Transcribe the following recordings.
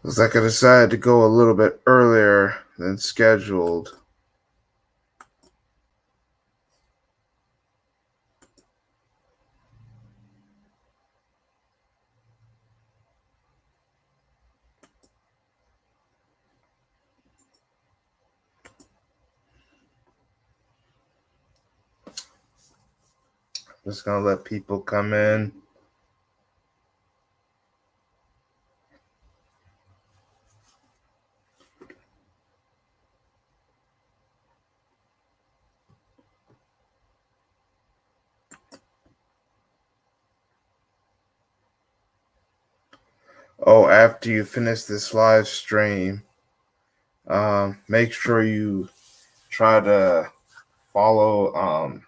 Looks like I decided to go a little bit earlier than scheduled. Just gonna let people come in. Oh, after you finish this live stream, make sure you try to follow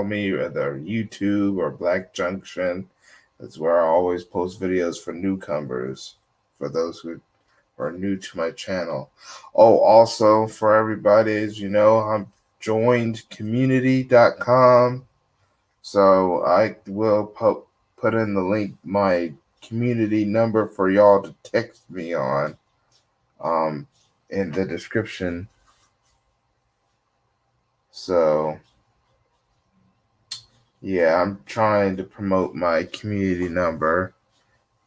me either YouTube or Black Junction. That's where I always post videos for newcomers, for those who are new to my channel. Oh, also for everybody, as you know, I'm joinedcommunity.com. So I will put in the link, my community number for y'all to text me on, in the description. So yeah, I'm trying to promote my community number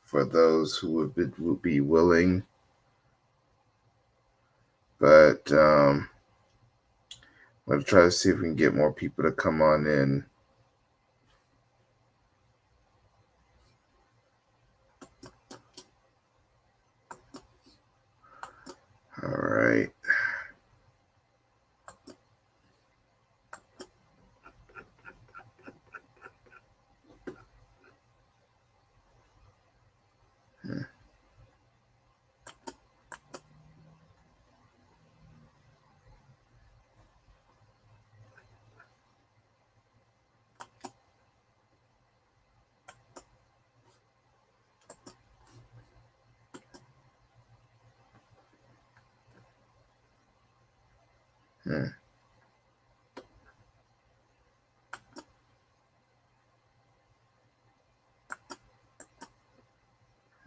for those who would be willing. But I'm gonna try to see if we can get more people to come on in. All right. Hmm.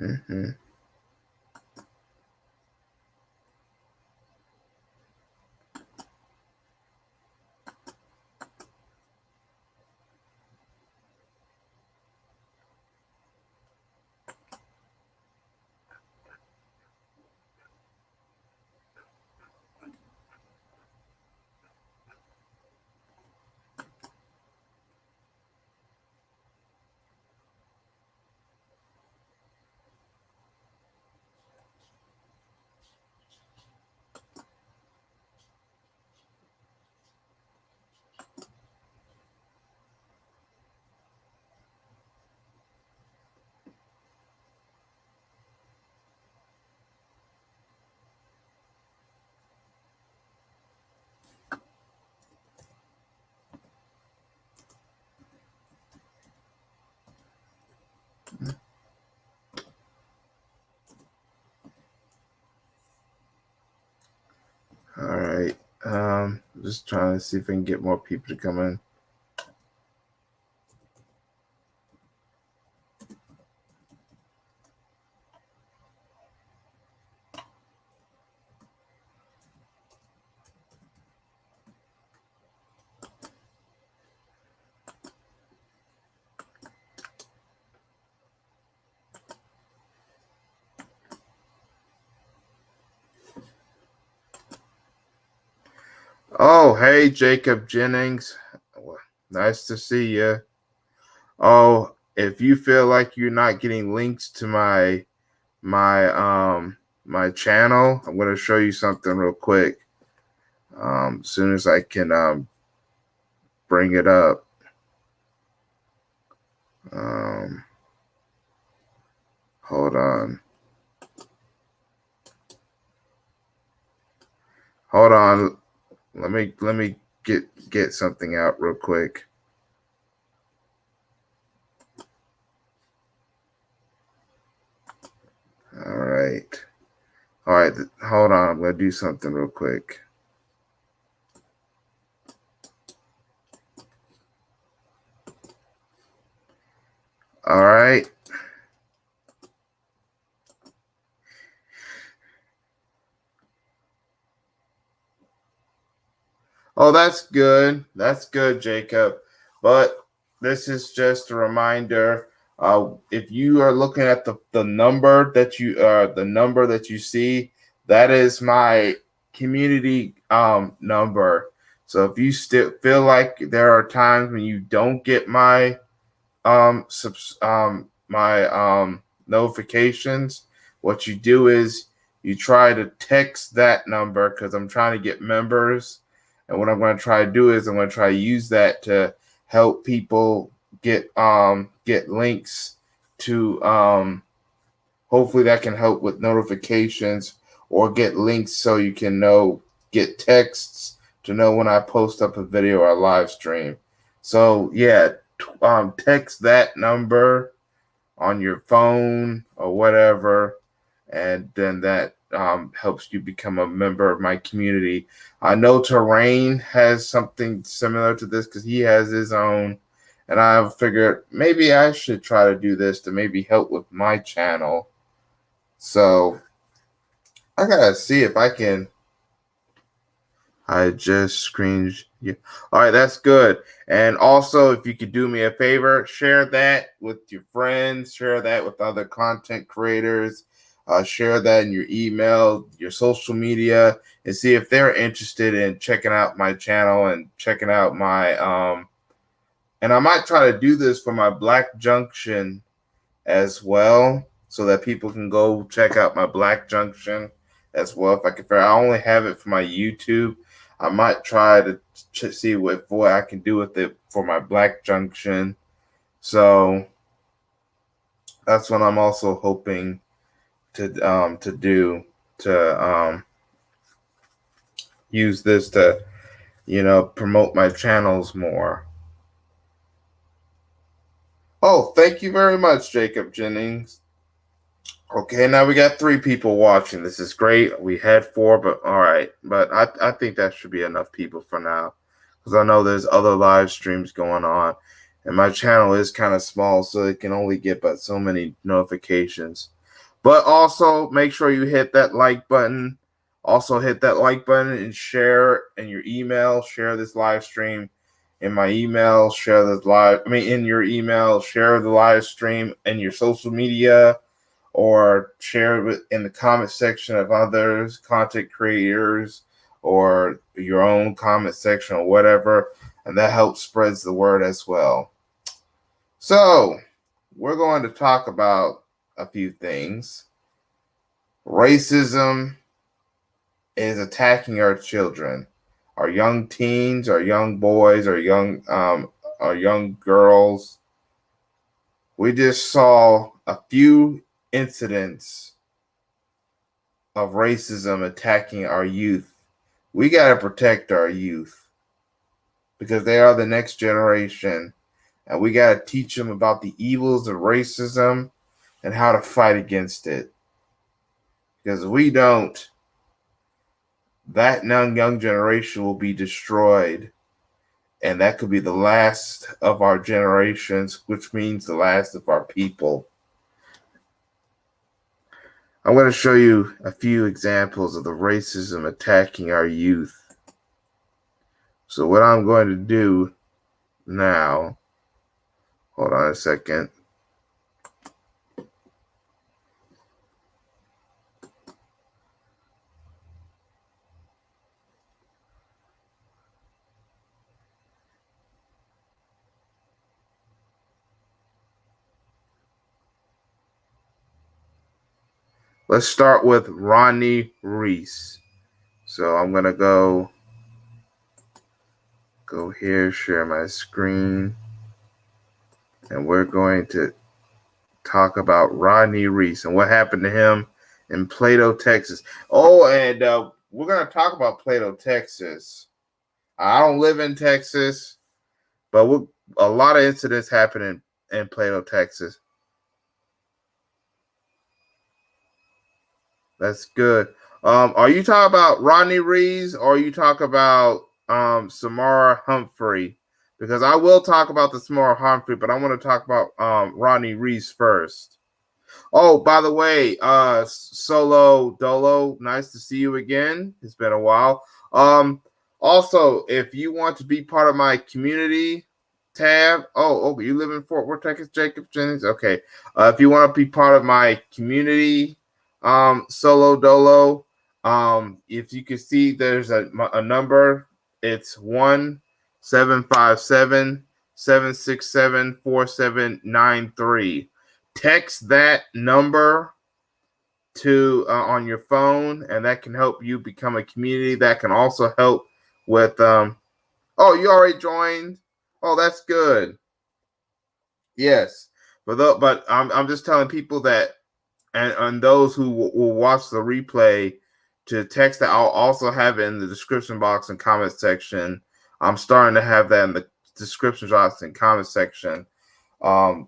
Mm-hmm. All right. Just trying to see if I can get more people to come in. Oh, hey, Jacob Jennings. Nice to see you. Oh, if you feel like you're not getting links to my channel, I'm going to show you something real quick. As soon as I can bring it up. Hold on. Hold on. Let me get something out real quick. All right. All right. Hold on. I'm going to do something real quick. All right. Oh, that's good. That's good, Jacob. But this is just a reminder. If you are looking at the number that you see, that is my community number. So if you still feel like there are times when you don't get my my notifications, what you do is you try to text that number because I'm trying to get members, and what I'm going to try to do is I'm going to try to use that to help people get links to hopefully that can help with notifications, or get links so you can get texts to know when I post up a video or a live stream. So yeah, text that number on your phone or whatever, and then that helps you become a member of my community. I know Terrain has something similar to this because he has his own, and I figured maybe I should try to do this to maybe help with my channel. So I gotta see if I can. I just screened. Yeah. All right, that's good. And also, if you could do me a favor, share that with your friends, share that with other content creators, share that in your email, your social media, and see if they're interested in checking out my channel and checking out my. And I might try to do this for my Black Junction as well, so that people can go check out my Black Junction as well. If I can, I only have it for my YouTube. I might try to see what I can do with it for my Black Junction. So that's what I'm also hoping to do, to use this to promote my channels more. Oh, thank you very much, Jacob Jennings. Okay, now we got 3 people watching. This is great. We had 4, but all right. But I think that should be enough people for now, because I know there's other live streams going on, and my channel is kind of small, so it can only get but so many notifications. But also make sure you hit that like button. Also hit that like button and share in your email. Share this live stream in my email. Share this in your email. Share the live stream in your social media, or share it in the comment section of others, content creators, or your own comment section or whatever, and that helps spreads the word as well. So we're going to talk about a few things. Racism is attacking our children, our young teens, our young boys, our young girls. We just saw a few incidents of racism attacking our youth. We got to protect our youth because they are the next generation, and we got to teach them about the evils of racism and how to fight against it. Because if we don't, that young generation will be destroyed, and that could be the last of our generations, which means the last of our people. I'm going to show you a few examples of the racism attacking our youth. So what I'm going to do now, hold on a second. Let's start with Ronnie Reese. So I'm going to go here, share my screen, and we're going to talk about Rodney Reese and what happened to him in Plato, Texas. Oh, and we're going to talk about Plato, Texas. I don't live in Texas, but a lot of incidents happen in Plato, Texas. That's good. Are you talking about Rodney Reese, or are you talking about Samara Humphrey? Because I will talk about the Samara Humphrey, but I want to talk about Rodney Reese first. Oh, by the way, Solo Dolo, nice to see you again. It's been a while. Also, if you want to be part of my community tab, okay, you live in Fort Worth, Texas, Jacob Jennings. Okay, if you want to be part of my community, solo dolo, if you can see, there's a number. It's 1-757-767-4793. Text that number to on your phone, and that can help you become a community. That can also help with oh, you already joined. Oh, that's good. Yes, but I'm just telling people that, and those who will watch the replay, to text that. I'll also have it in the description box and comment section. I'm starting to have that in the description box and comment section.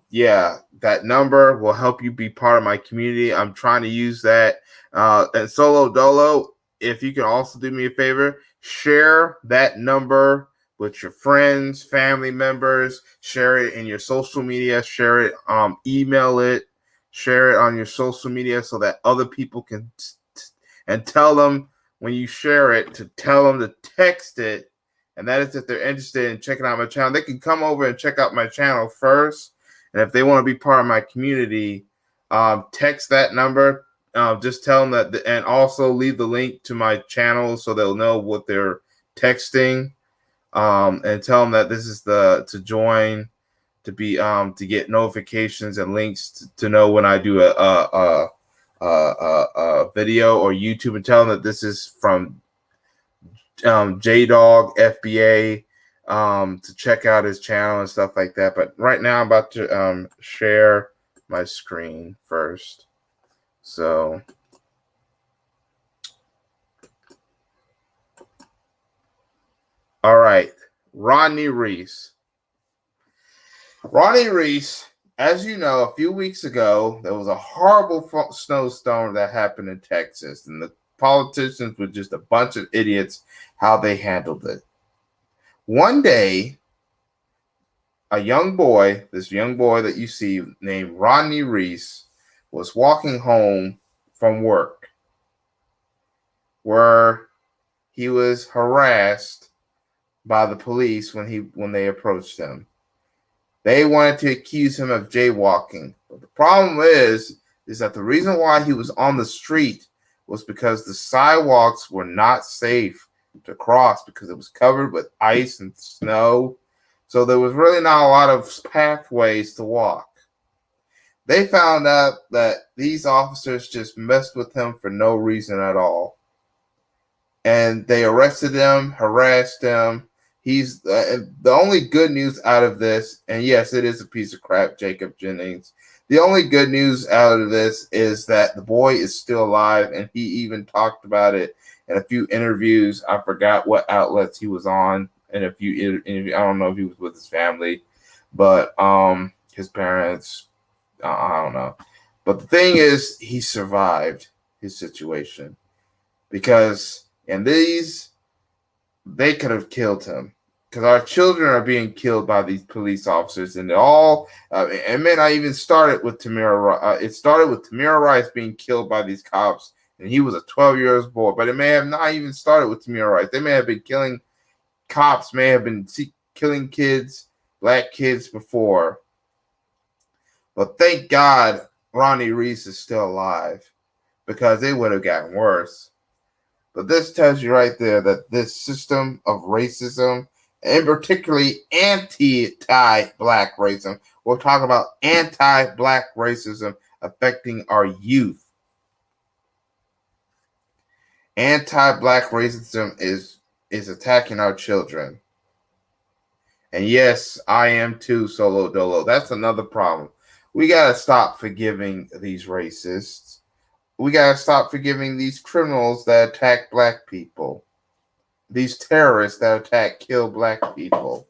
Yeah, that number will help you be part of my community. I'm trying to use that. And solo dolo, if you can also do me a favor, share that number with your friends, family members, share it in your social media, share it, email it, share it on your social media so that other people can, and tell them when you share it to tell them to text it. And that is if they're interested in checking out my channel. They can come over and check out my channel first. And if they want to be part of my community, text that number. Just tell them that, and also leave the link to my channel so they'll know what they're texting. And tell them that this is to join, to be to get notifications and links to know when I do a video or YouTube, and tell them that this is from JDAWG FBA, to check out his channel and stuff like that. But right now I'm about to share my screen first. So all right, Rodney Reese. Ronnie Reese, as you know, a few weeks ago, there was a horrible snowstorm that happened in Texas, and the politicians were just a bunch of idiots how they handled it. One day, this young boy that you see named Rodney Reese was walking home from work, where he was harassed by the police when they approached him. They wanted to accuse him of jaywalking. But the problem is that the reason why he was on the street was because the sidewalks were not safe to cross, because it was covered with ice and snow. So there was really not a lot of pathways to walk. They found out that these officers just messed with him for no reason at all. And they arrested him, harassed him. He's the only good news out of this, and yes, it is a piece of crap, Jacob Jennings. The only good news out of this is that the boy is still alive, and he even talked about it in a few interviews. I forgot what outlets he was on in a few interviews. I don't know if he was with his family, but his parents, I don't know. But the thing is, he survived his situation, because they could have killed him. Because our children are being killed by these police officers, and it may not even started with Tamir. It started with Tamir Rice being killed by these cops, and he was a 12-year-old boy. But it may have not even started with Tamir Rice. They may have been killing cops, may have been killing kids, black kids before. But thank God Ronnie Reese is still alive, because it would have gotten worse. But this tells you right there that this system of racism, and particularly anti-black racism, we're talking about anti-black racism affecting our youth. Anti-black racism is attacking our children. And yes, I am too, Solo Dolo. That's another problem. We got to stop forgiving these racists. We got to stop forgiving these criminals that attack black people. These terrorists that kill black people,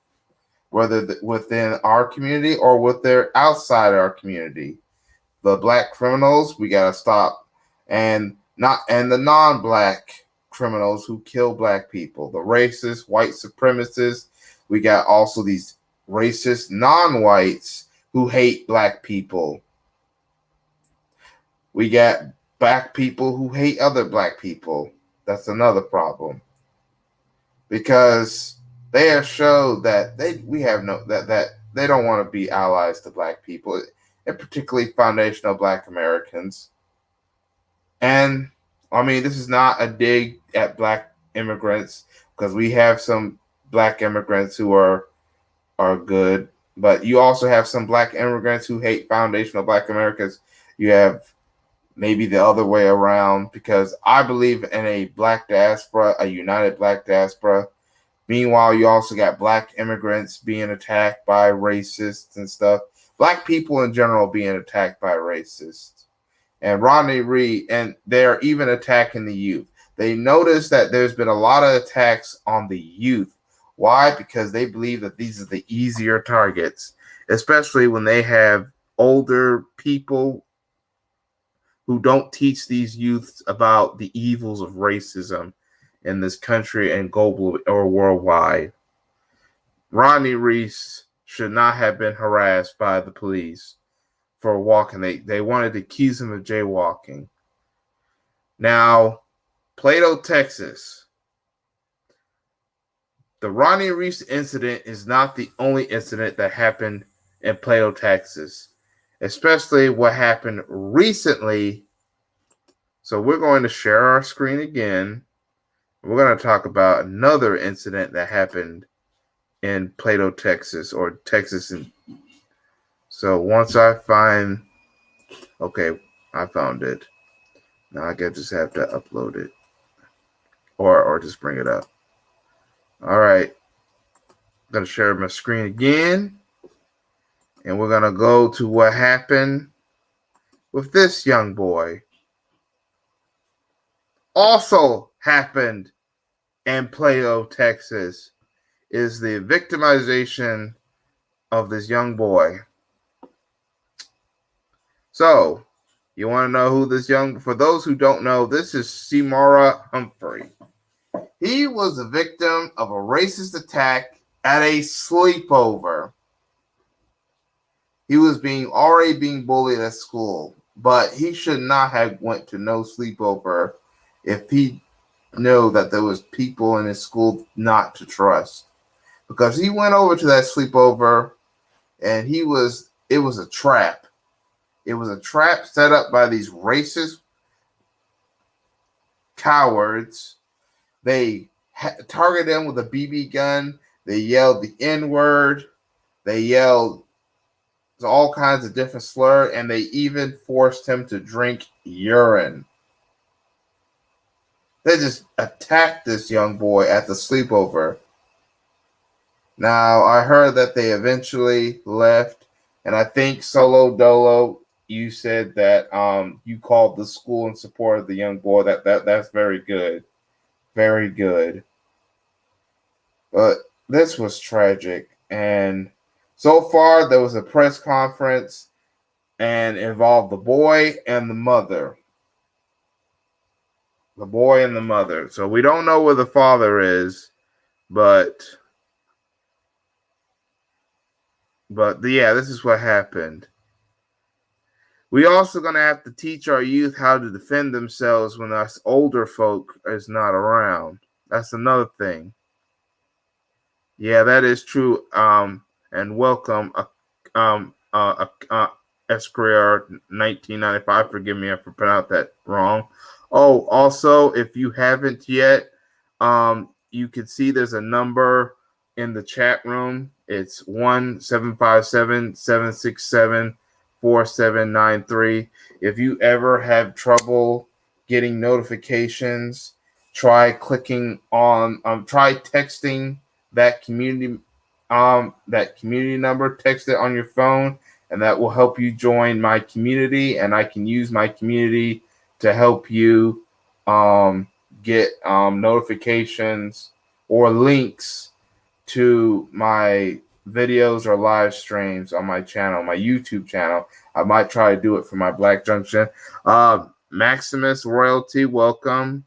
whether within our community or outside our community. The black criminals, we gotta stop, and the non-black criminals who kill black people. The racist, white supremacists. We got also these racist non-whites who hate black people. We got black people who hate other black people. That's another problem. because they have showed that that they don't want to be allies to black people, and particularly foundational black Americans. And I mean, this is not a dig at black immigrants, because we have some black immigrants who are good, but you also have some black immigrants who hate foundational black Americans. You have maybe the other way around, because I believe in a black diaspora, a united black diaspora. Meanwhile, you also got black immigrants being attacked by racists and stuff. Black people in general being attacked by racists. And Rodney Reed, and they're even attacking the youth. They notice that there's been a lot of attacks on the youth. Why? Because they believe that these are the easier targets, especially when they have older people who don't teach these youths about the evils of racism in this country and global or worldwide. Rodney Reese should not have been harassed by the police for walking. They wanted to accuse him of jaywalking. Now, Plato, Texas. The Rodney Reese incident is not the only incident that happened in Plato, Texas, especially what happened recently. So we're going to share our screen again. We're going to talk about another incident that happened in Plato, Texas, or Texas. So once I find, okay, I found it. Now I just have to upload it, or just bring it up. All right, I'm going to share my screen again, and we're going to go to what happened with this young boy. Also happened in Plato, Texas, is the victimization of this young boy. So, you want to know who this for those who don't know, this is Samora Humphrey. He was a victim of a racist attack at a sleepover. He was already being bullied at school, but he should not have went to no sleepover if he knew that there was people in his school not to trust. Because he went over to that sleepover and it was a trap. It was a trap set up by these racist cowards. They targeted him with a BB gun. They yelled the N-word. They yelled all kinds of different slurs, and they even forced him to drink urine. They just attacked this young boy at the sleepover. Now, I heard that they eventually left, and I think Solo Dolo, you said that you called the school in support of the young boy. That's very good. Very good. But this was tragic. And so far, there was a press conference and involved the boy and the mother. The boy and the mother. So we don't know where the father is, but yeah, this is what happened. We also going to have to teach our youth how to defend themselves when us older folk is not around. That's another thing. Yeah, that is true. And welcome, SCR 1995. Forgive me if I pronounced that wrong. Oh, also, if you haven't yet, you can see there's a number in the chat room. It's 1-757-767-4793. If you ever have trouble getting notifications, try texting that community number. Text it on your phone, and that will help you join my community, and I can use my community to help you get notifications or links to my videos or live streams on my channel, my YouTube channel. I might try to do it for my Black Junction. Maximus Royalty, welcome.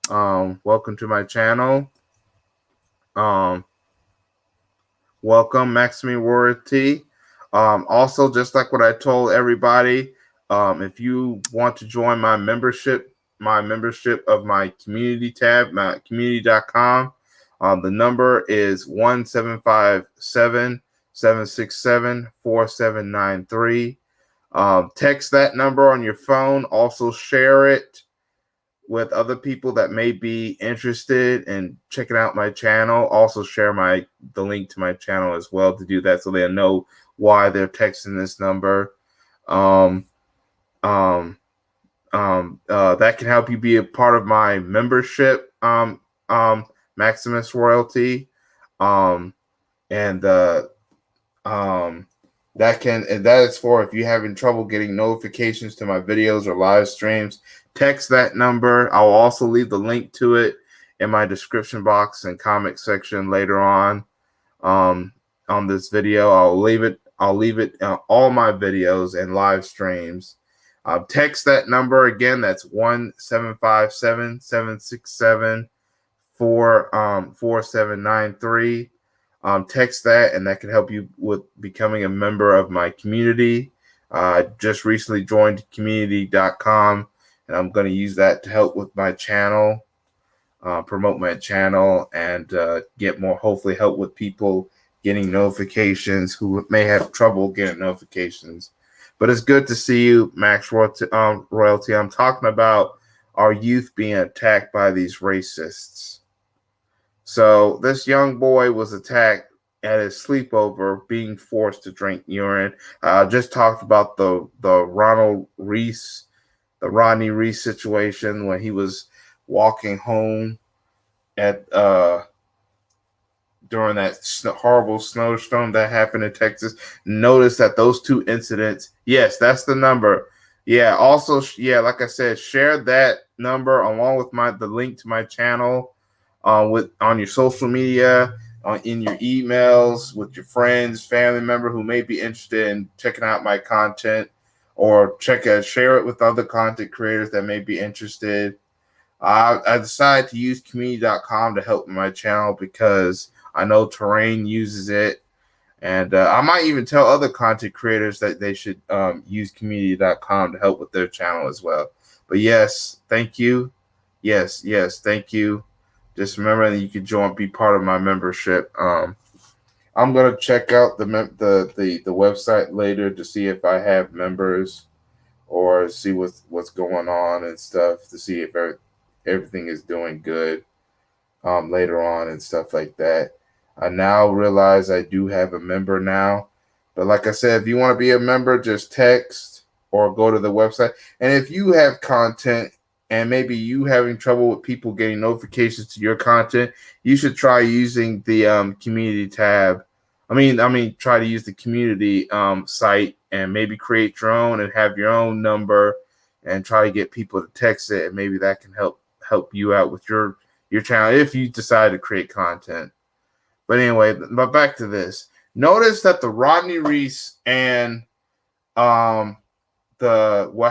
Welcome to my channel. Welcome, Maximus Royalty. Also, just like what I told everybody, if you want to join my membership of my community tab, my community.com, The number is 1-757-767-4793. Text that number on your phone. Also share it with other people that may be interested in checking out my channel. Also share the link to my channel as well to do that, so they'll know why they're texting this number. That can help you be a part of my membership, Maximus Royalty, and that is for if you're having trouble getting notifications to my videos or live streams. Text that number. I'll also leave the link to it in my description box and comment section later on this video. I'll leave it all my videos and live streams. Text that number again. That's 1-757-767-4793. Text that, and that can help you with becoming a member of my community. I just recently joined community.com, and I'm going to use that to help with my channel, promote my channel, and hopefully help with people getting notifications who may have trouble getting notifications. But it's good to see you, Max Royalty. I'm talking about our youth being attacked by these racists. So this young boy was attacked at his sleepover, being forced to drink urine. Just talked about the Rodney Reese situation when he was walking home at during that horrible snowstorm that happened in Texas. Notice that those two incidents, yes, that's the number. Yeah, also, yeah, like I said, share that number along with the link to my channel on your social media, in your emails, with your friends, family member who may be interested in checking out my content, or share it with other content creators that may be interested. I decided to use community.com to help my channel because I know Terrain uses it, and I might even tell other content creators that they should use community.com to help with their channel as well. But yes, thank you. Yes, thank you. Just remember that you can be part of my membership. I'm gonna check out the website later to see if I have members, or see what's going on and stuff, to see if everything is doing good later on and stuff like that. I now realize I do have a member now. But like I said, if you want to be a member, just text or go to the website. And if you have content and maybe you having trouble with people getting notifications to your content, you should try using the community tab. Try to use the community site and maybe create your own and have your own number and try to get people to text it, and maybe that can help you out with your channel if you decide to create content. But anyway, but back to this. Notice that the Rodney Reese and what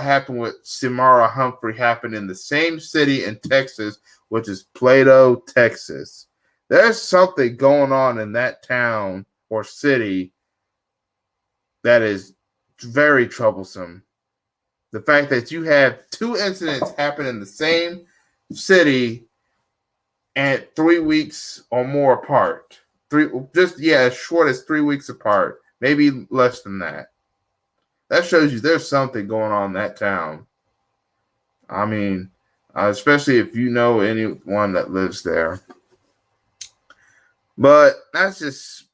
happened with Samara Humphrey happened in the same city in Texas, which is Plato, Texas. There's something going on in that town or city that is very troublesome. The fact that you have two incidents happen in the same city at 3 weeks or more apart. As short as 3 weeks apart, maybe less than that. That shows you there's something going on in that town. Especially if you know anyone that lives there. But that's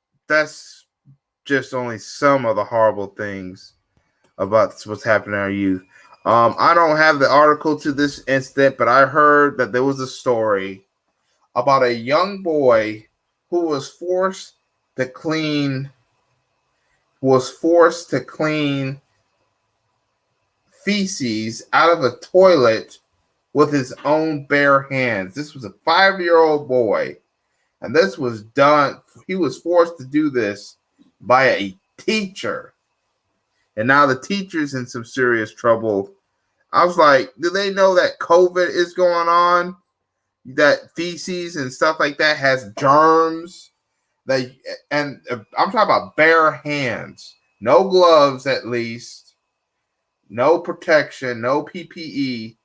just only some of the horrible things about what's happening to our youth. I don't have the article to this incident, but I heard that there was a story about a young boy who was forced to clean feces out of a toilet with his own bare hands. This was a 5-year-old boy, and this was done. He was forced to do this by a teacher, and now the teacher's in some serious trouble. I was like, do they know that COVID is going on? That feces and stuff like that has germs. I'm talking about bare hands, no gloves, at least, no protection, no PPE,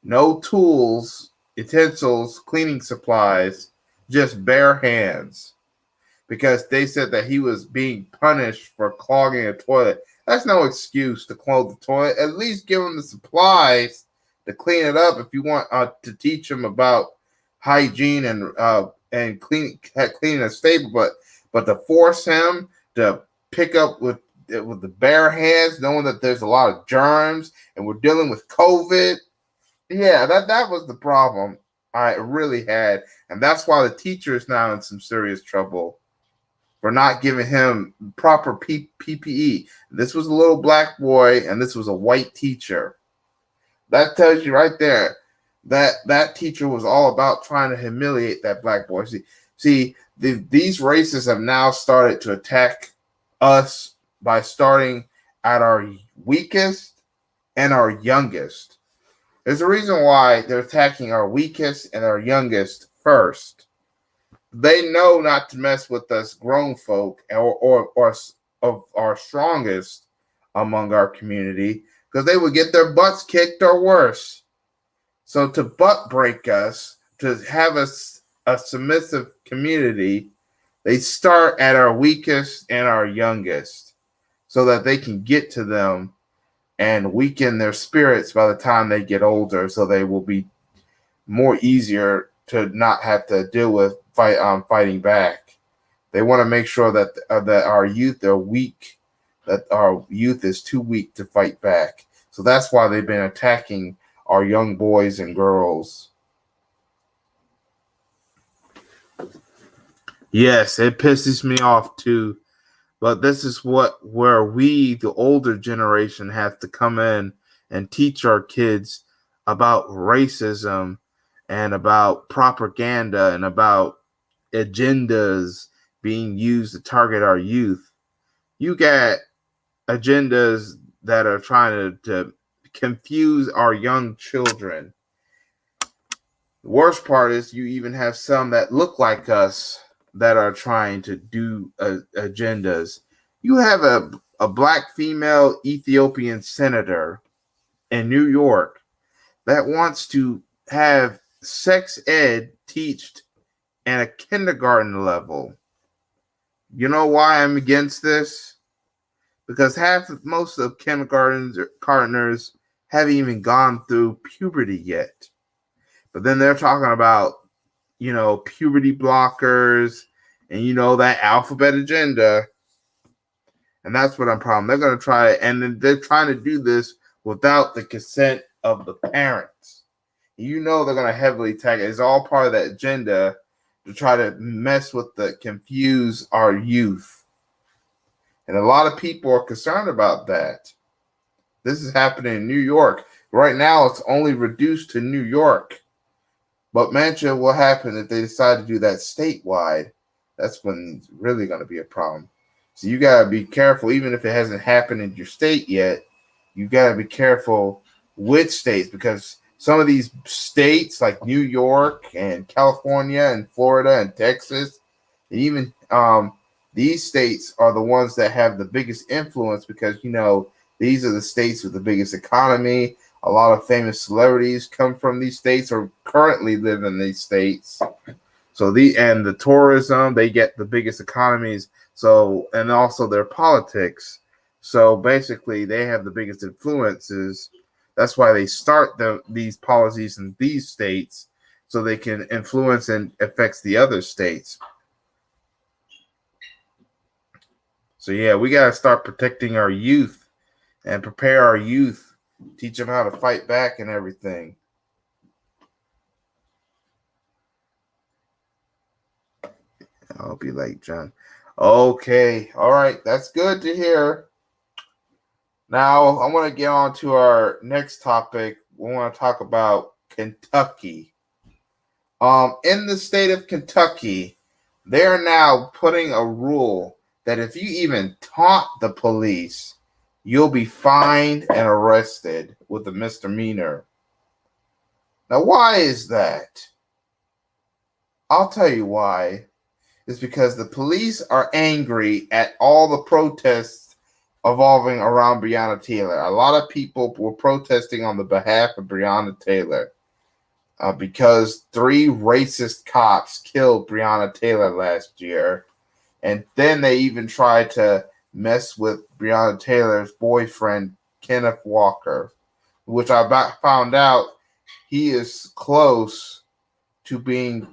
no tools, utensils, cleaning supplies. just bare hands, because they said that he was being punished for clogging a toilet. That's no excuse to clog the toilet. At least give him the supplies to clean it up if you want to teach him about hygiene and cleaning a stable. But to force him to pick up with the bare hands, knowing that there's a lot of germs and we're dealing with COVID. Yeah, that was the problem I really had, and that's why the teacher is now in some serious trouble for not giving him proper PPE. This was a little black boy, and this was a white teacher. That tells you right there that that teacher was all about trying to humiliate that black boy. These racists have now started to attack us by starting at our weakest and our youngest. There's a reason why they're attacking our weakest and our youngest first. They know not to mess with us grown folk or of our strongest among our community, because they would get their butts kicked or worse. So to butt break us, to have us a submissive community, they start at our weakest and our youngest so that they can get to them and weaken their spirits by the time they get older, so they will be more easier to not have to deal with fighting back. They want to make sure that that our youth are weak, that our youth is too weak to fight back. So that's why they've been attacking our young boys and girls. Yes, it pisses me off too. But this is where we, the older generation, have to come in and teach our kids about racism and about propaganda and about agendas being used to target our youth. You got agendas that are trying to confuse our young children. The worst part is you even have some that look like us that are trying to do agendas. You have a black female Ethiopian senator in New York that wants to have sex ed taught at a kindergarten level. You know why I'm against this? Because most of kindergartners haven't even gone through puberty yet. But then they're talking about, puberty blockers and, that alphabet agenda. And that's what I'm problem. They're going to try, and they're trying to do this without the consent of the parents. They're going to heavily tag it. It's all part of that agenda to try to confuse our youth. And a lot of people are concerned about that. This is happening in New York. Right now, it's only reduced to New York. But imagine what happens if they decide to do that statewide. That's when it's really going to be a problem. So you got to be careful, even if it hasn't happened in your state yet. You got to be careful with states, because some of these states like New York and California and Florida and Texas, and even these states are the ones that have the biggest influence, because, these are the states with the biggest economy. A lot of famous celebrities come from these states or currently live in these states. So the tourism, they get the biggest economies. So, and also their politics. So basically they have the biggest influences. That's why they start these policies in these states, so they can influence and affect the other states. So yeah, we got to start protecting our youth and prepare our youth, teach them how to fight back and everything. I'll be like, John. Okay. All right. That's good to hear. Now, I want to get on to our next topic. We want to talk about Kentucky. In the state of Kentucky, they are now putting a rule that if you even taunt the police, you'll be fined and arrested with a misdemeanor. Now, why is that? I'll tell you why. It's because the police are angry at all the protests evolving around Breonna Taylor. A lot of people were protesting on the behalf of Breonna Taylor. because 3 racist cops killed Breonna Taylor last year. And then they even tried to mess with Breonna Taylor's boyfriend, Kenneth Walker, which I found out he is close to being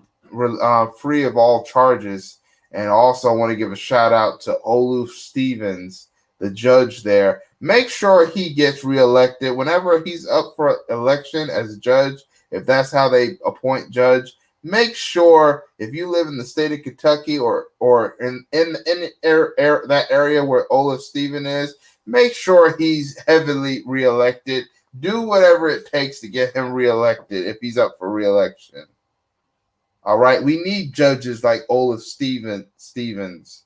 free of all charges. And also want to give a shout out to Olaf Stevens, the judge there. Make sure he gets reelected whenever he's up for election as a judge. If that's how they appoint judge, make sure if you live in the state of Kentucky or in that area where Olaf Stevens is, make sure he's heavily reelected. Do whatever it takes to get him reelected if he's up for reelection. All right, we need judges like Olaf Stevens.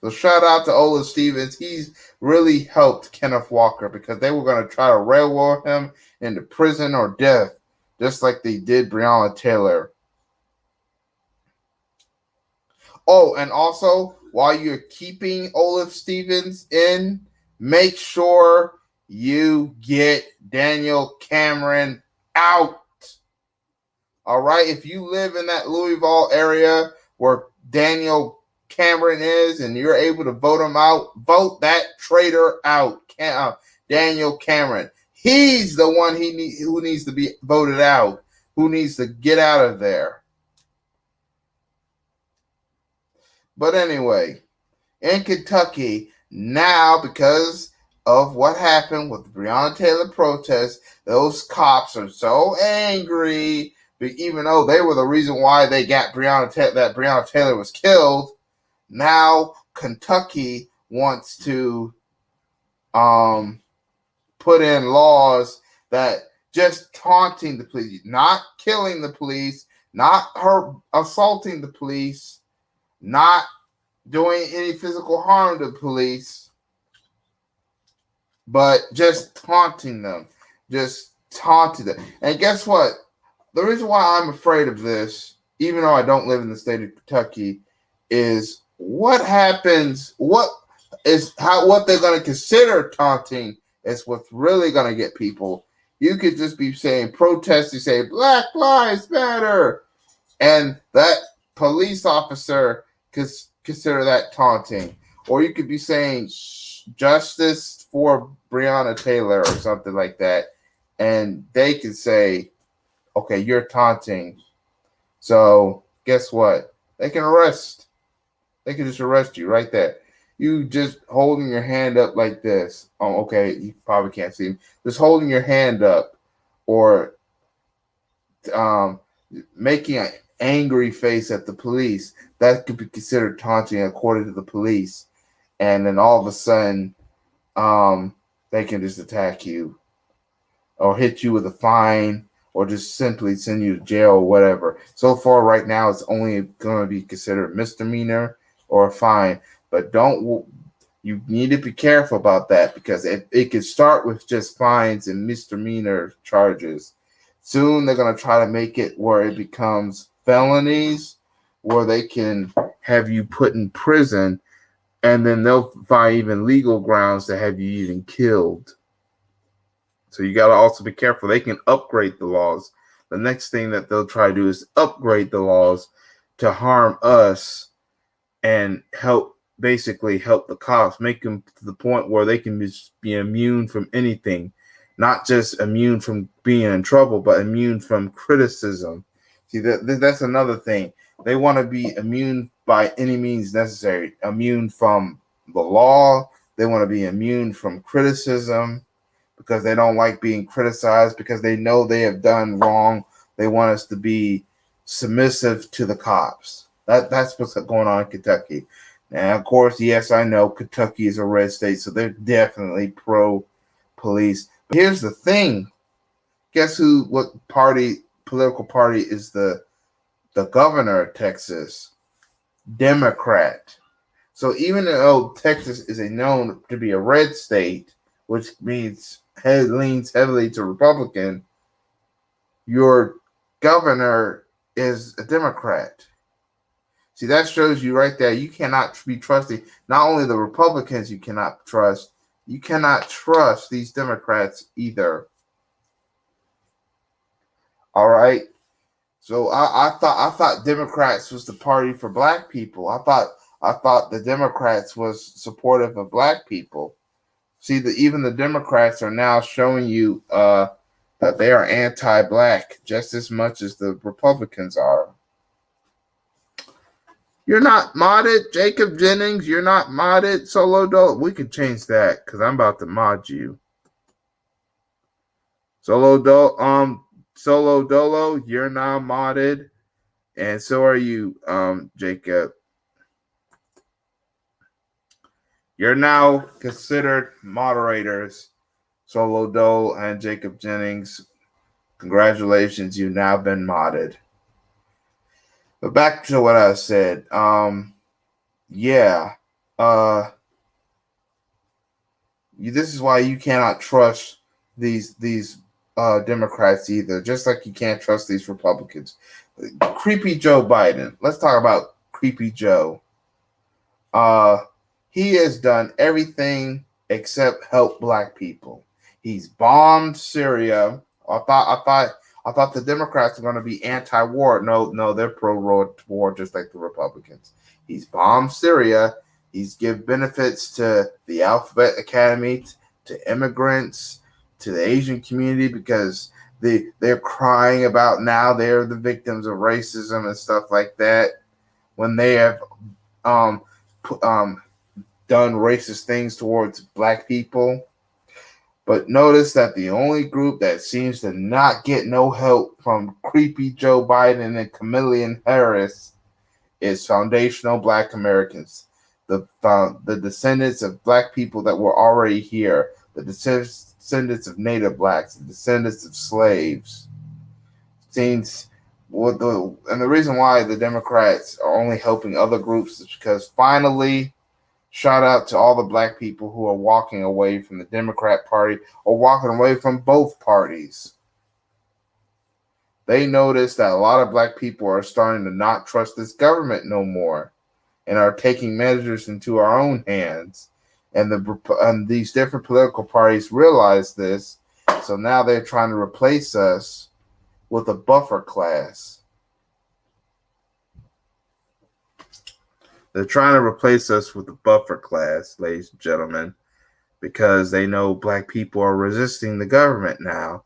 So shout out to Olaf Stevens. He's really helped Kenneth Walker because they were going to try to railroad him into prison or death, just like they did Breonna Taylor. Oh, and also, while you're keeping Olaf Stevens in, make sure you get Daniel Cameron out. All right, if you live in that Louisville area where Daniel Cameron is and you're able to vote him out, vote that traitor out, Daniel Cameron. He's the one who needs to be voted out, who needs to get out of there. But anyway, in Kentucky, now because of what happened with the Breonna Taylor protest, those cops are so angry. But even though they were the reason why they got Breonna Taylor was killed, now Kentucky wants to put in laws that just taunting the police, not killing the police, not assaulting the police, not doing any physical harm to the police, but just taunting them. And guess what? The reason why I'm afraid of this, even though I don't live in the state of Kentucky, is what happens, what they're going to consider taunting is what's really going to get people. You could just be saying, protesting, say, Black Lives Matter, and that police officer could consider that taunting. Or you could be saying, justice for Breonna Taylor or something like that, and they could say, okay, you're taunting. So guess what? They can just arrest you right there. You just holding your hand up like this. Oh, okay, you probably can't see me. Just holding your hand up or making an angry face at the police, that could be considered taunting according to the police. And then all of a sudden, they can just attack you or hit you with a fine, or just simply send you to jail or whatever. So far, right now, it's only going to be considered misdemeanor or a fine. But you need to be careful about that because it could start with just fines and misdemeanor charges. Soon, they're going to try to make it where it becomes felonies, where they can have you put in prison, and then they'll find even legal grounds to have you even killed. So you got to also be careful. They can upgrade the laws. The next thing that they'll try to do is upgrade the laws to harm us and basically help the cops, make them to the point where they can be immune from anything, not just immune from being in trouble, but immune from criticism. See, that's another thing. They want to be immune by any means necessary, immune from the law. They want to be immune from criticism, because they don't like being criticized, because they know they have done wrong. They want us to be submissive to the cops. That's what's going on in Kentucky. And of course, yes, I know Kentucky is a red state, so they're definitely pro-police. But here's the thing. Guess what political party is the governor of Texas? Democrat. So even though Texas is known to be a red state, which means leans heavily to Republican, your governor is a Democrat. See, that shows you right there, you cannot be trusting. Not only the Republicans you cannot trust these Democrats either. All right. So I thought Democrats was the party for black people. I thought the Democrats was supportive of black people. See, even the Democrats are now showing you that they are anti-black just as much as the Republicans are. You're not modded, Jacob Jennings. You're not modded, Solo Dolo. We could change that because I'm about to mod you. Solo Dolo, you're now modded, and so are you, Jacob. You're now considered moderators, Solo Dole and Jacob Jennings. Congratulations, you've now been modded. But back to what I said. This is why you cannot trust these Democrats either, just like you can't trust these Republicans. Creepy Joe Biden. Let's talk about Creepy Joe. He has done everything except help black people. He's bombed Syria. I thought the Democrats were going to be anti-war. No, they're pro-war just like the Republicans. He's bombed Syria. He's given benefits to the Alphabet Academy, to immigrants, to the Asian community because they're crying about now they're the victims of racism and stuff like that when they have done racist things towards black people. But notice that the only group that seems to not get no help from creepy Joe Biden and Chameleon Harris is foundational black Americans, the descendants of black people that were already here, the descendants of native blacks, the descendants of slaves. And the reason why the Democrats are only helping other groups is because finally, shout out to all the black people who are walking away from the Democrat Party or walking away from both parties. They notice that a lot of black people are starting to not trust this government no more and are taking measures into our own hands. And these different political parties realize this, so now they're trying to replace us with a buffer class. They're trying to replace us with a buffer class, ladies and gentlemen, because they know black people are resisting the government now.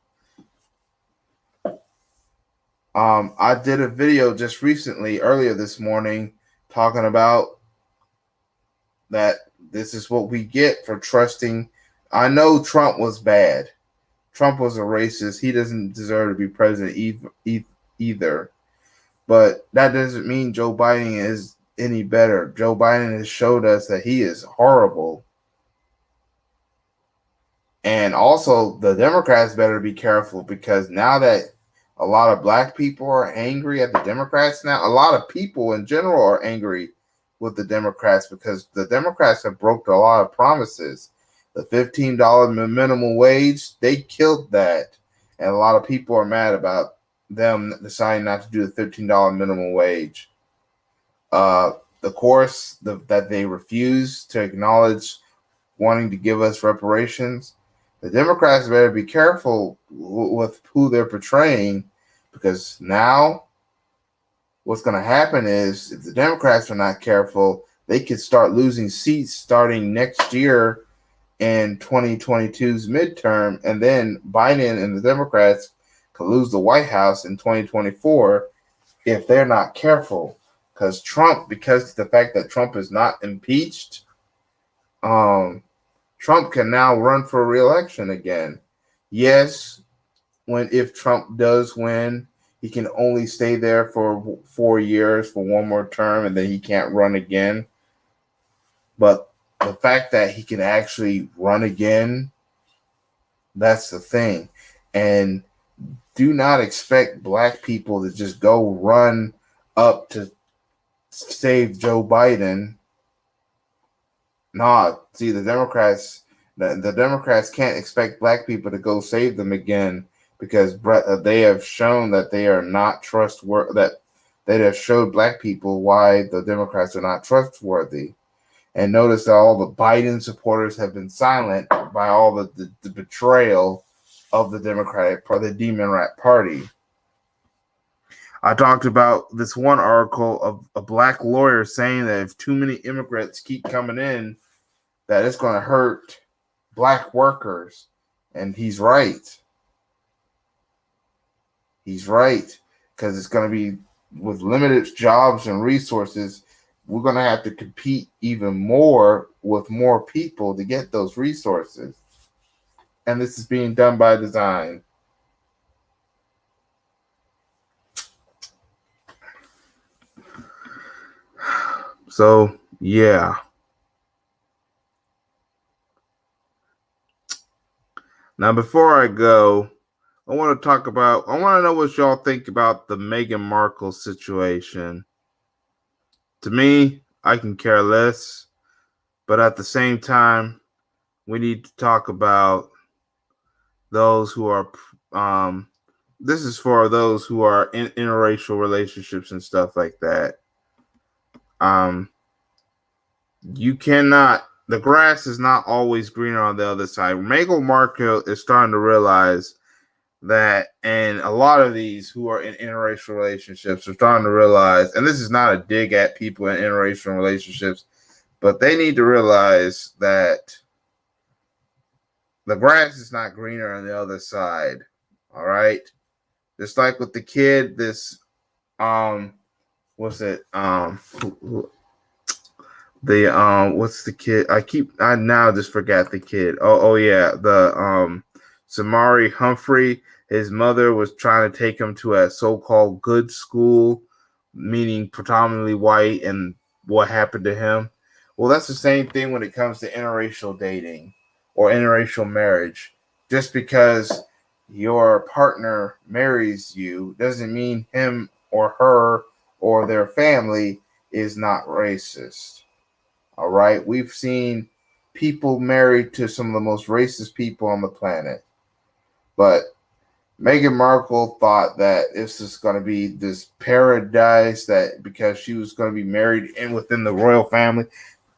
I did a video just recently, earlier this morning, talking about that this is what we get for trusting. I know Trump was bad. Trump was a racist. He doesn't deserve to be president either. But that doesn't mean Joe Biden is any better. Joe Biden has showed us that he is horrible. And also, the Democrats better be careful because now that a lot of black people are angry at the Democrats now, a lot of people in general are angry with the Democrats because the Democrats have broken a lot of promises. The $15 minimum wage, they killed that. And a lot of people are mad about them deciding not to do the $15 minimum wage. The course that they refuse to acknowledge wanting to give us reparations, the Democrats better be careful with who they're portraying because now what's going to happen is if the Democrats are not careful, they could start losing seats starting next year in 2022's midterm, and then Biden and the Democrats could lose the White House in 2024 if they're not careful. Because the fact that Trump is not impeached, Trump can now run for re-election again. Yes, if Trump does win, he can only stay there for 4 years for one more term, and then he can't run again. But the fact that he can actually run again, that's the thing. And do not expect black people to just go run up to save Joe Biden. Nah, see, the Democrats can't expect black people to go save them again because they have shown that they are not trustworthy. That they have showed black people why the Democrats are not trustworthy. And notice that all the Biden supporters have been silent by all the betrayal of the Democratic Party, the Demon Rat Party. I talked about this one article of a black lawyer saying that if too many immigrants keep coming in, that it's going to hurt black workers. And he's right. He's right. Because it's going to be, with limited jobs and resources, we're going to have to compete even more with more people to get those resources. And this is being done by design. So, yeah. Now, before I go, I want to know what y'all think about the Meghan Markle situation. To me, I can care less, but at the same time, we need to talk about those who are, this is for those who are in interracial relationships and stuff like that. You cannot, the grass is not always greener on the other side. Meghan Markle is starting to realize that, and a lot of these who are in interracial relationships are starting to realize, and this is not a dig at people in interracial relationships, but they need to realize that the grass is not greener on the other side. All right. Just like with the kid, this what's it? What's the kid? I now just forgot the kid. Oh yeah, the Samari Humphrey. His mother was trying to take him to a so-called good school, meaning predominantly white, and what happened to him? Well, that's the same thing when it comes to interracial dating or interracial marriage. Just because your partner marries you doesn't mean him or her or their family is not racist. All right. We've seen people married to some of the most racist people on the planet. But Meghan Markle thought that this is going to be this paradise, that because she was going to be married in within the royal family.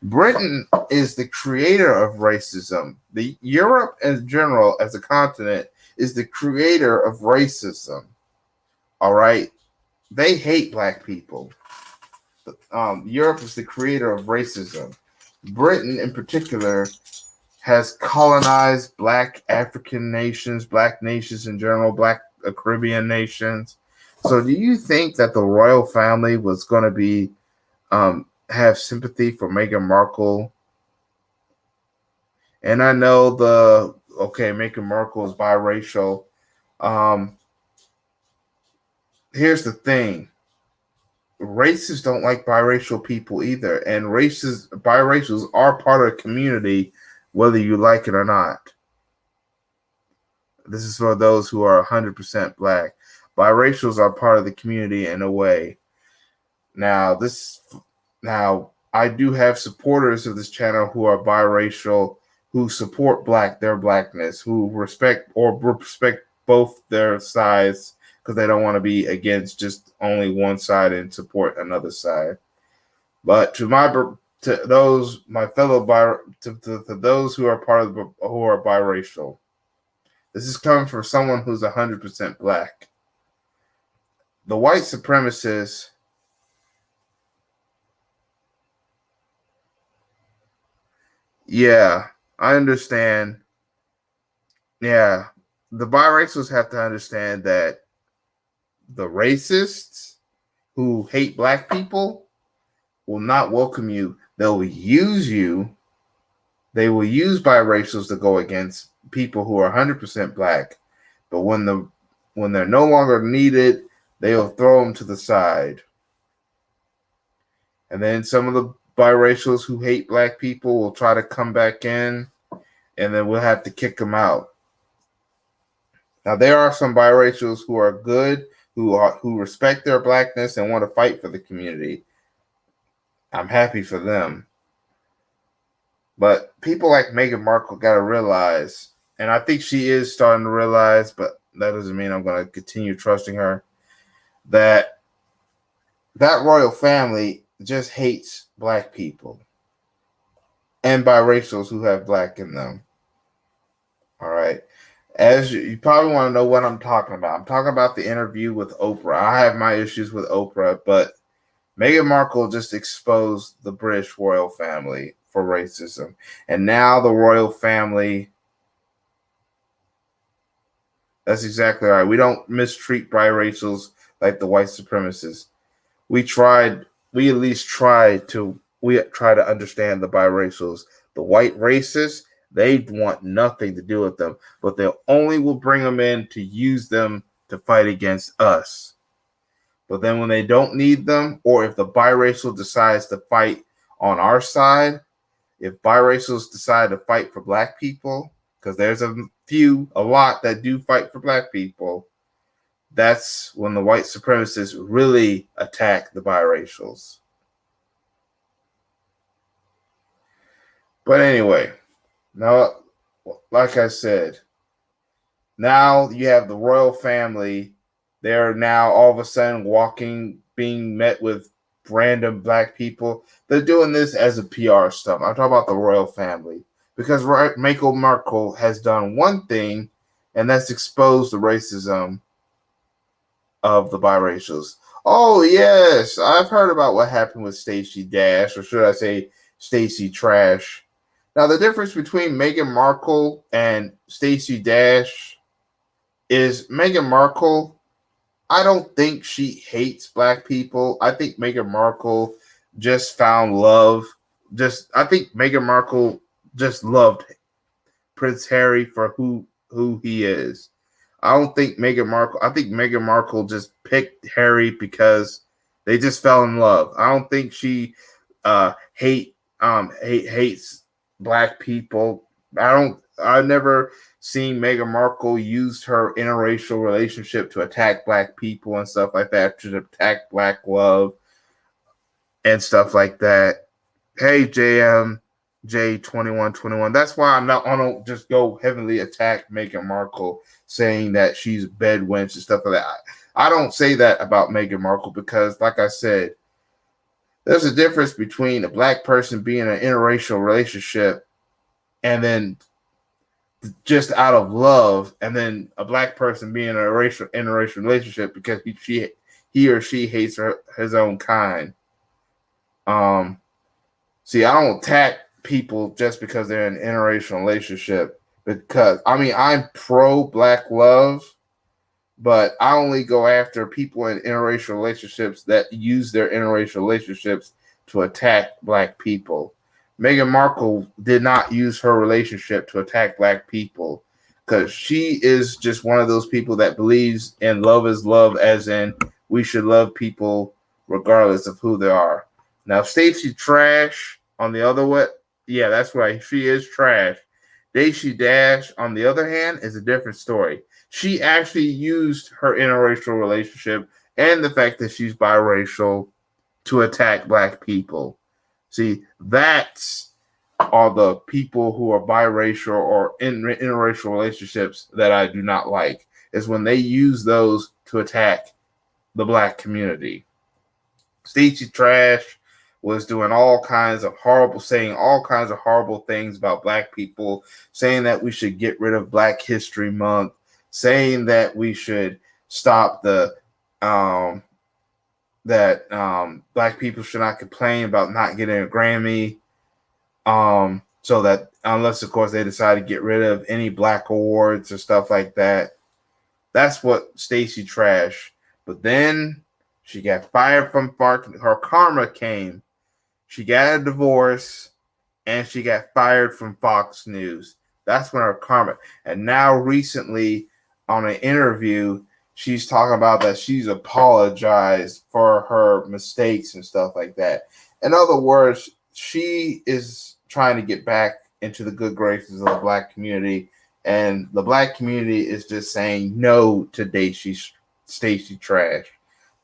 Britain is the creator of racism. The Europe in general as a continent is the creator of racism. All right. They hate black people. Europe is the creator of racism. Britain, in particular, has colonized black African nations, black nations in general, black Caribbean nations. So, do you think that the royal family was going to be have sympathy for Meghan Markle? And I know Meghan Markle is biracial. Here's the thing. Racists don't like biracial people either, and biracials are part of the community, whether you like it or not. This is for those who are 100% black. Biracials are part of the community in a way. Now, I do have supporters of this channel who are biracial, who support their blackness, who respect both their sides, because they don't want to be against just only one side and support another side. But to those who are who are biracial, this is coming from someone who's 100% black. The white supremacists, yeah, I understand. Yeah, the biracials have to understand that the racists who hate black people will not welcome you. They'll use you. They will use biracials to go against people who are 100% black. But when they're no longer needed, they'll throw them to the side. And then some of the biracials who hate black people will try to come back in, and then we'll have to kick them out. Now, there are some biracials who are good, who respect their blackness and want to fight for the community. I'm happy for them. But people like Meghan Markle got to realize, and I think she is starting to realize, but that doesn't mean I'm going to continue trusting her, that royal family just hates black people and biracials who have black in them. All right. As you probably want to know what I'm talking about. I'm talking about the interview with Oprah. I have my issues with Oprah, but Meghan Markle just exposed the British royal family for racism. And now the royal family, that's exactly right. We don't mistreat biracials like the white supremacists. We tried, we at least try to understand the biracials. The white racists, they want nothing to do with them, but they only will bring them in to use them to fight against us. But then when they don't need them, or if the biracial decides to fight on our side, if biracials decide to fight for black people, because there's a lot that do fight for black people, that's when the white supremacists really attack the biracials. But anyway, now, like I said, now you have the royal family. They're now all of a sudden being met with random black people. They're doing this as a PR stunt. I'm talking about the royal family because Meghan Markle has done one thing, and that's exposed the racism of the biracials. Oh yes, I've heard about what happened with Stacey Dash, or should I say Stacey Trash. Now the difference between Meghan Markle and Stacey Dash is Meghan Markle, I don't think she hates black people. I think Meghan Markle just found love. I think Meghan Markle just loved Prince Harry for who he is. I don't think Meghan Markle. I think Meghan Markle just picked Harry because they just fell in love. I don't think she hates black people. I've never seen Meghan Markle use her interracial relationship to attack black people and stuff like that, to attack black love and stuff like that. Hey, JMJ2121. That's why I don't just go heavily attack Meghan Markle, saying that she's a bedwench and stuff like that. I don't say that about Meghan Markle because, like I said, there's a difference between a black person being in an interracial relationship and then just out of love, and then a black person being in a interracial relationship because he or she hates his own kind. See, I don't attack people just because they're in an interracial relationship. Because I'm pro black love, but I only go after people in interracial relationships that use their interracial relationships to attack black people. Meghan Markle did not use her relationship to attack black people because she is just one of those people that believes in love is love, as in we should love people regardless of who they are. Now, Stacey Trash on the other way, yeah, that's right. She is trash. Stacey Dash, on the other hand, is a different story. She actually used her interracial relationship and the fact that she's biracial to attack black people. See, that's are the people who are biracial or in interracial relationships that I do not like, is when they use those to attack the black community. Stacey Trash was doing saying all kinds of horrible things about black people, saying that we should get rid of Black History Month, saying that we should stop black people should not complain about not getting a Grammy. So that unless of course they decide to get rid of any black awards or stuff like that. That's what Stacey Trash. But then she got fired from Fox. Her karma came. She got a divorce and she got fired from Fox News. That's when her karma. And now recently on an interview, she's talking about that she's apologized for her mistakes and stuff like that. In other words, she is trying to get back into the good graces of the black community, and the black community is just saying no to Stacey Trash.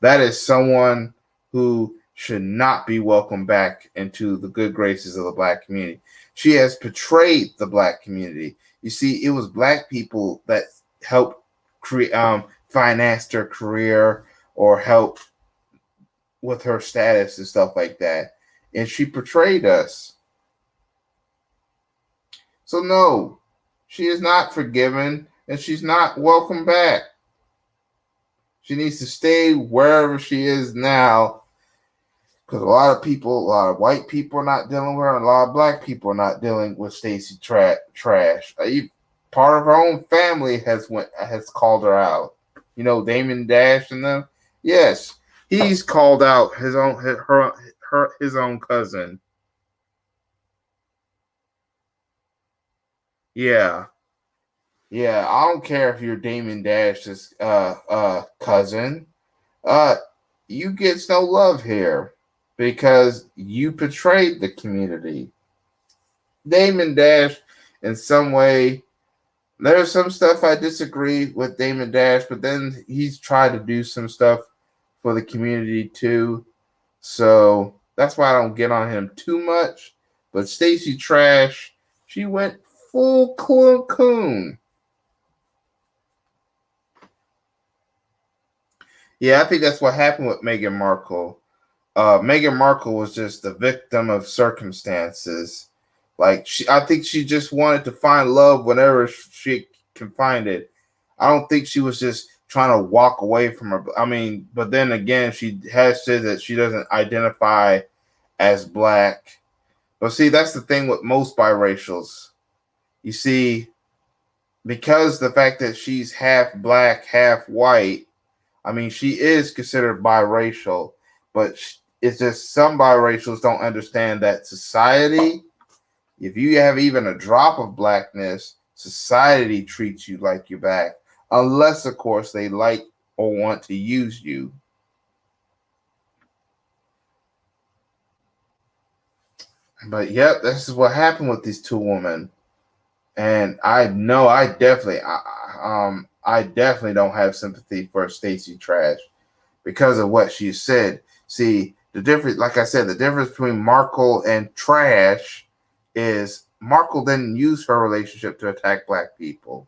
That is someone who should not be welcomed back into the good graces of the black community. She has betrayed the black community. You see, it was black people that helped finance her career or help with her status and stuff like that. And she betrayed us. So no, she is not forgiven. and she's not welcome back. She needs to stay wherever she is now, because a lot of people, a lot of white people are not dealing with her, and a lot of black people are not dealing with Stacey Trash. Part of her own family has called her out. You know, Damon Dash and them. Yes, he's called out his own cousin. Yeah, yeah. I don't care if you're Damon Dash's cousin. Uh, you get no love here because you betrayed the community. Damon Dash, in some way, there's some stuff I disagree with Damon Dash, but then he's tried to do some stuff for the community too. So that's why I don't get on him too much. But Stacey Trash, she went full coon. Yeah, I think that's what happened with Meghan Markle. Meghan Markle was just the victim of circumstances. Like I think she just wanted to find love whenever she can find it. I don't think she was just trying to walk away from her. I mean, but then again, she has said that she doesn't identify as black. But see, that's the thing with most biracials. You see, because the fact that she's half black, half white, I mean, she is considered biracial, but it's just some biracials don't understand that society, if you have even a drop of blackness, society treats you like you're back, unless, of course, they like or want to use you. But yep, this is what happened with these two women, and I know I definitely don't have sympathy for Stacey Trash because of what she said. See, the difference, like I said, the difference between Markle and Trash is Markle didn't use her relationship to attack black people.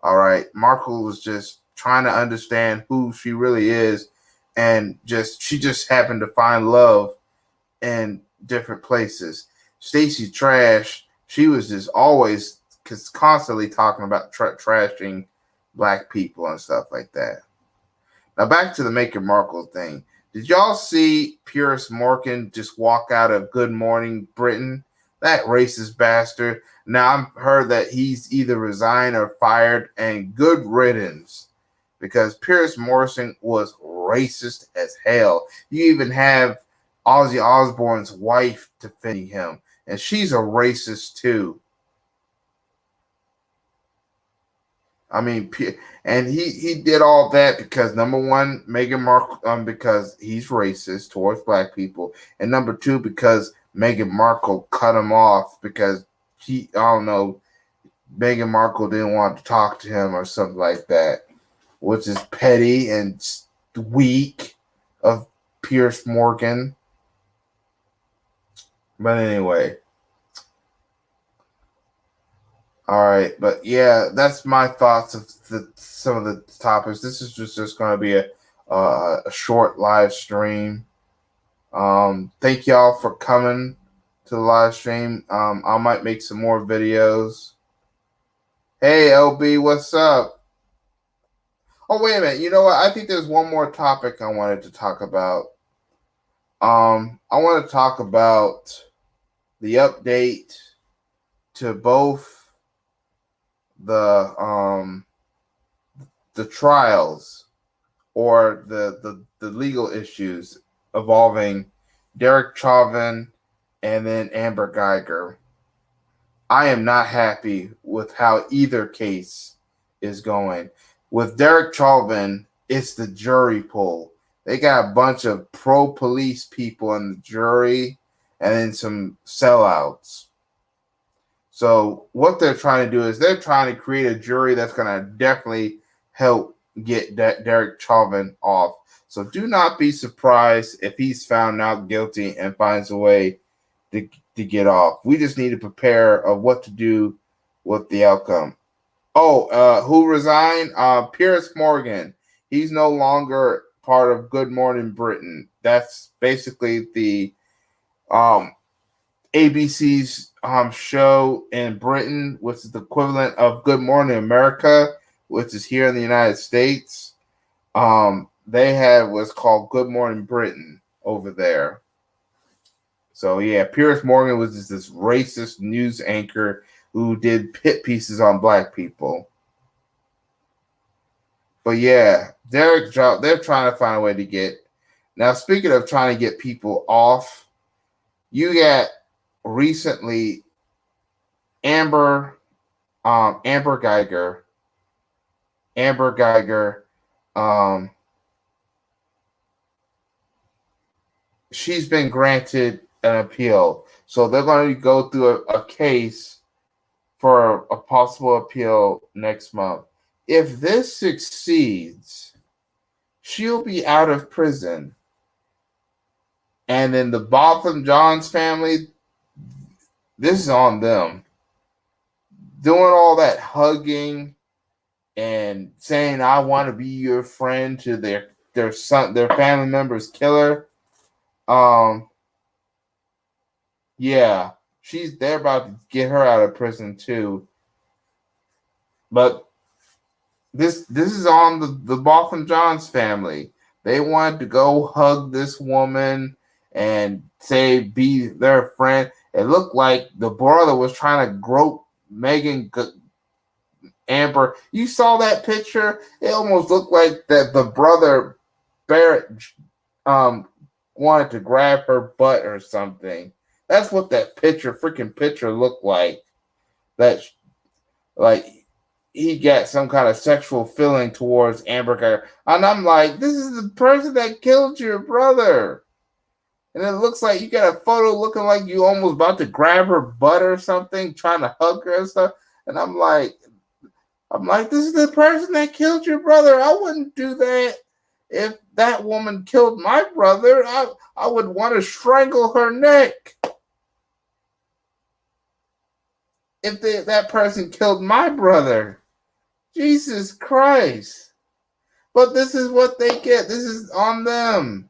All right. Markle was just trying to understand who she really is, and she just happened to find love in different places. Stacey Trash, she was just always constantly talking about trashing black people and stuff like that. Now back to the Meghan Markle thing. Did y'all see Piers Morgan just walk out of Good Morning Britain? That racist bastard. Now I've heard that he's either resigned or fired, and good riddance, because Piers Morgan was racist as hell. You even have Ozzy Osbourne's wife defending him, and she's a racist too. I mean, and he did all that because number one, Meghan Markle, because he's racist towards black people, and number two, because Meghan Markle cut him off because I don't know, Meghan Markle didn't want to talk to him or something like that, which is petty and weak of Piers Morgan. But anyway. All right, but yeah, that's my thoughts of some of the topics. This is just going to be a short live stream. Thank y'all for coming to the live stream. I might make some more videos. Hey, LB, what's up? Oh, wait a minute. You know what? I think there's one more topic I wanted to talk about. I want to talk about the update to both the trials or the legal issues involving Derek Chauvin and then Amber Geiger. I am not happy with how either case is going. With Derek Chauvin, it's the jury pool. They got a bunch of pro-police people in the jury and then some sellouts. So what they're trying to do is they're trying to create a jury that's going to definitely help get Derek Chauvin off. So do not be surprised if he's found out guilty and finds a way to get off. We just need to prepare of what to do with the outcome. Oh, who resigned? Piers Morgan. He's no longer part of Good Morning Britain. That's basically the ABC's show in Britain, which is the equivalent of Good Morning America, which is here in the United States. They had what's called Good Morning Britain over there. So yeah, Piers Morgan was just this racist news anchor who did hit pieces on black people. But yeah, Derek Jones, they're trying to find a way to get. Now, speaking of trying to get people off, you got recently Amber Geiger. She's been granted an appeal. So they're going to go through a case for a possible appeal next month. If this succeeds, she'll be out of prison. And then the Botham Johns family, this is on them. Doing all that hugging and saying, I want to be your friend to their son, their family member's killer. Yeah, they're about to get her out of prison too. But this is on the Botham Johns family. They wanted to go hug this woman and say be their friend. It looked like the brother was trying to grope Megan Amber. You saw that picture? It almost looked like that the brother Barrett wanted to grab her butt or something. That's what that freaking picture looked like. That like he got some kind of sexual feeling towards Amber Geiger. And I'm like, this is the person that killed your brother. And it looks like you got a photo looking like you almost about to grab her butt or something, trying to hug her and stuff. And I'm like, this is the person that killed your brother. I wouldn't do that. If that woman killed my brother, I would want to strangle her neck. If that person killed my brother. Jesus Christ. But this is what they get. This is on them.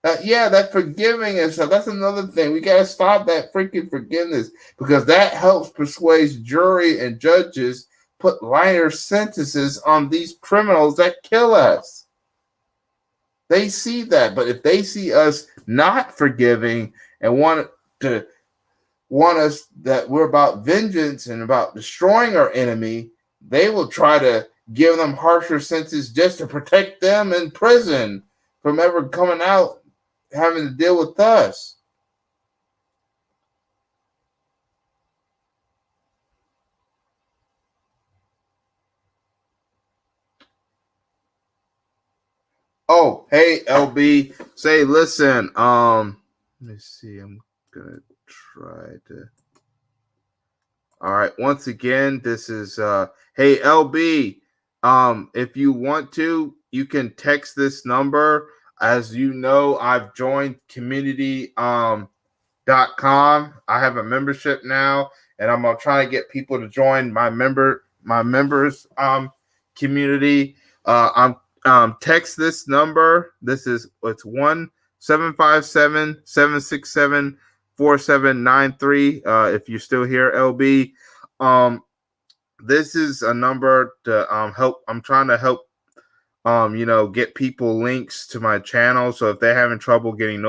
That forgiving and stuff. That's another thing. We got to stop that freaking forgiveness because that helps persuade jury and judges put lighter sentences on these criminals that kill us. They see that. But if they see us not forgiving and want us that we're about vengeance and about destroying our enemy, they will try to give them harsher sentences just to protect them in prison from ever coming out having to deal with us. Oh, hey LB, say listen, let me see, I'm gonna try to. All right, once again, this is hey LB, if you want to, you can text this number. As you know, I've joined community.com. I have a membership now, and I'm gonna try to get people to join my members community. I'm text this number. It's 1-757-767-4793. If you're still here, LB. This is a number to help. I'm trying to help get people links to my channel. So if they're having trouble getting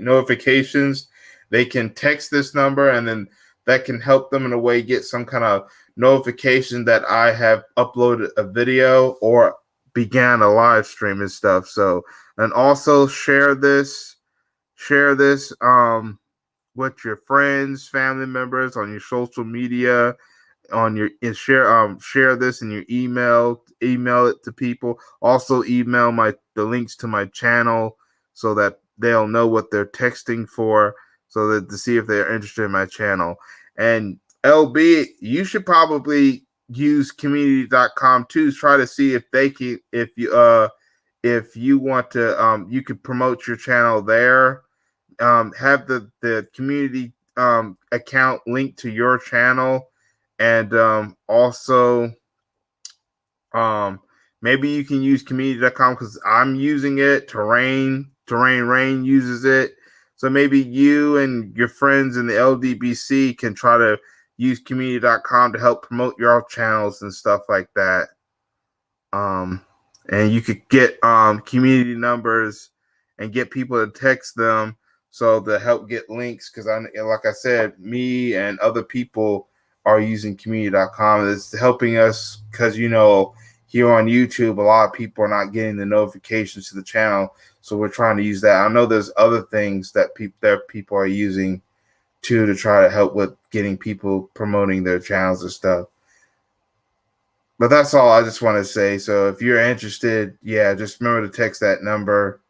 notifications, they can text this number, and then that can help them in a way get some kind of notification that I have uploaded a video or began a live stream and stuff. So, and also share this with your friends, family members, on your social media, share this in your email it to people. Also email the links to my channel so that they'll know what they're texting for, so that to see if they're interested in my channel. And LB, you should probably use community.com too. Try to see if they can, if you want to, you could promote your channel there. Have the community account linked to your channel, and also maybe you can use community.com because I'm using it. Terrain Rain uses it. So maybe you and your friends in the LDBC can try to use community.com to help promote your channels and stuff like that. And you could get community numbers and get people to text them so to help get links, because like I said, me and other people are using community.com. It's helping us because here on YouTube a lot of people are not getting the notifications to the channel, so we're trying to use that. I know there's other things that people are using too to try to help with getting people promoting their channels and stuff. But that's all I just want to say. So if you're interested, yeah, just remember to text that number.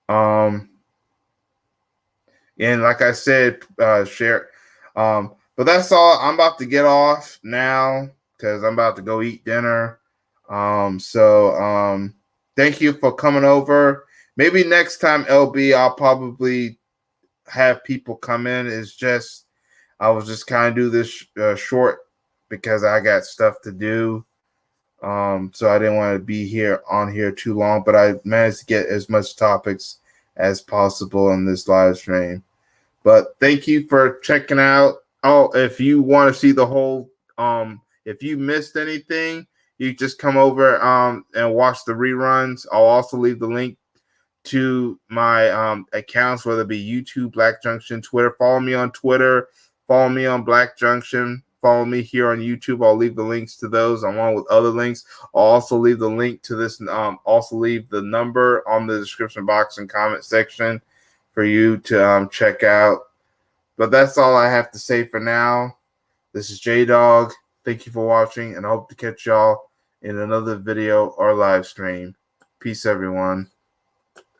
And like I said, share. But that's all. I'm about to get off now because I'm about to go eat dinner. So thank you for coming over. Maybe next time, LB, I'll probably have people come in. It's just I was just kind of do this short because I got stuff to do. So I didn't want to be on here too long, but I managed to get as much topics as possible in this live stream. But thank you for checking out. Oh, if you want to see the whole, if you missed anything, you just come over and watch the reruns. I'll also leave the link to my accounts, whether it be YouTube, Black Junction, Twitter. Follow me on Twitter. Follow me on Black Junction. Follow me here on YouTube. I'll leave the links to those along with other links. I'll also leave the link to this. Also leave the number on the description box and comment section for you to check out. But that's all I have to say for now. This is JDAWG. Thank you for watching, and I hope to catch y'all in another video or live stream. Peace, everyone.